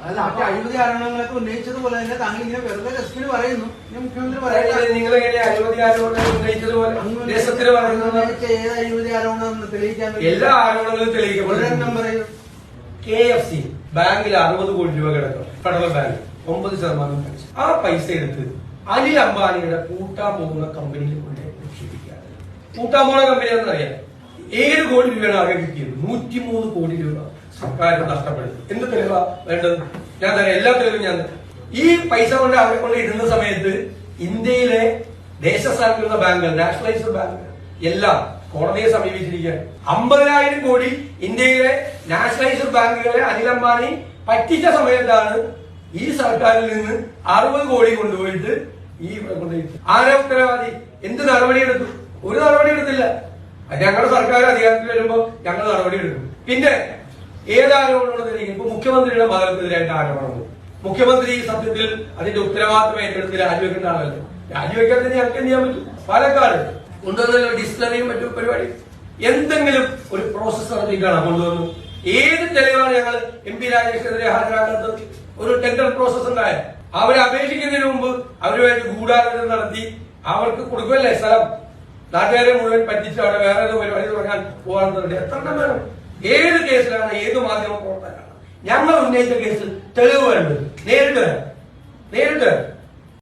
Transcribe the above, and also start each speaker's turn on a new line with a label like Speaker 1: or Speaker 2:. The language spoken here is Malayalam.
Speaker 1: അല്ല മറ്റേ അഴിമതി ആരോപണങ്ങളൊക്കെ ഉന്നയിച്ചതുപോലെ തന്നെ താങ്കൾ ഇങ്ങനെ വെറുതെ രസത്തിന് പറയുന്നു. മുഖ്യമന്ത്രി പറയുന്നത്
Speaker 2: നിങ്ങൾ എങ്ങനെ അഴിമതി ആരോപണം ഉന്നയിച്ചതുപോലെ രസത്തിന് പറയുന്നത്?
Speaker 1: ഏത് അഴിമതി ആരോപണം തെളിയിക്കാൻ
Speaker 2: എല്ലാ ആരോപണങ്ങളും തെളിയിക്കപ്പെടും. KFC ബാങ്കിൽ 60 കോടി രൂപ കിടക്കും. ഫെഡറൽ ബാങ്ക് 9% പലിശ. ആ പൈസ എടുത്ത് അനിൽ അംബാനിയുടെ പൂട്ടാൻ പോകുന്ന കമ്പനിയിൽ കൊണ്ട് നിക്ഷേപിക്കുകയാണ്. പൂട്ടാൻ പോകുന്ന കമ്പനി എന്നറിയാം 7 കോടി രൂപയാണ് ആകെ കിട്ടിയത്. 103 കോടി രൂപ സർക്കാർ നഷ്ടപ്പെടുത്തി. എന്ത് തെളിവാ വേണ്ടത്? ഞാൻ തരാം, എല്ലാ തെളിവും ഞാൻ. ഈ പൈസ കൊണ്ട് അവരെ കൊണ്ട് ഇടുന്ന സമയത്ത് ഇന്ത്യയിലെ ദേശസാൽകൃത ബാങ്കുകൾ, നാഷണലൈസ്ഡ് ബാങ്കുകൾ എല്ലാം കോടതിയെ സമീപിച്ചിരിക്കുകയാണ്. 50,000 കോടി ഇന്ത്യയിലെ നാഷണലൈസ്ഡ് ബാങ്കുകളെ അനിൽ അംബാനി പറ്റിച്ച സമയത്താണ് ഈ സർക്കാരിൽ നിന്ന് 60 കോടി കൊണ്ടുപോയിട്ട് ഈ കൊണ്ടുപോയിട്ട് ആരാ ഉത്തരവാദി? എന്ത് നടപടിയെടുത്തു? ഒരു നടപടി എടുത്തില്ല. ഞങ്ങളുടെ സർക്കാർ അധികാരത്തിൽ വരുമ്പോ ഞങ്ങൾ നടപടി എടുക്കും. പിന്നെ ഏതാരോപണമാണ് തെളിയിക്കും? ഇപ്പൊ മുഖ്യമന്ത്രിയുടെ ഭാഗത്തിനെതിരായിട്ട് ആരോപണം. മുഖ്യമന്ത്രി സത്യത്തിൽ അതിന്റെ ഉത്തരവാദിത്വം ഏറ്റെടുത്ത് രാജിവെക്കേണ്ട ആളല്ലേ. രാജിവെക്കാതെ ഞങ്ങൾക്ക് എന്ത് ചെയ്യാൻ പറ്റും? പാലക്കാട് കൊണ്ടുവന്നല്ലോ ഡിസ്പ്ലറിയും മറ്റു പരിപാടി. എന്തെങ്കിലും ഒരു പ്രോസസ് നടത്തിയിട്ടാണ് കൊണ്ടുവന്നു. ഏത് തെളിവാണ് ഞങ്ങൾ MP രാജേഷിനെതിരെ ഹാജരാക്കുന്നത്? ഒരു ടെൻഡർ പ്രോസസ് ഉണ്ടായ അവരെ അപേക്ഷിക്കുന്നതിന് മുമ്പ് അവരുമായിട്ട് ഗൂഢാലോചന നടത്തി അവർക്ക് കൊടുക്കുമല്ലേ സ്ഥലം. നാട്ടുകാരെ മുഴുവൻ പറ്റിച്ച് അവിടെ വേറെ ഏതോ പരിപാടി തുടങ്ങാൻ പോകാറുണ്ട്. എത്ര എണ്ണം വേണം? ഏത് കേസിലാണ്, ഏത് മാധ്യമ പ്രവർത്തകരാണ് ഞങ്ങൾ ഉന്നയിച്ച കേസിൽ തെളിവ് വേണ്ടത്? നേരിട്ട്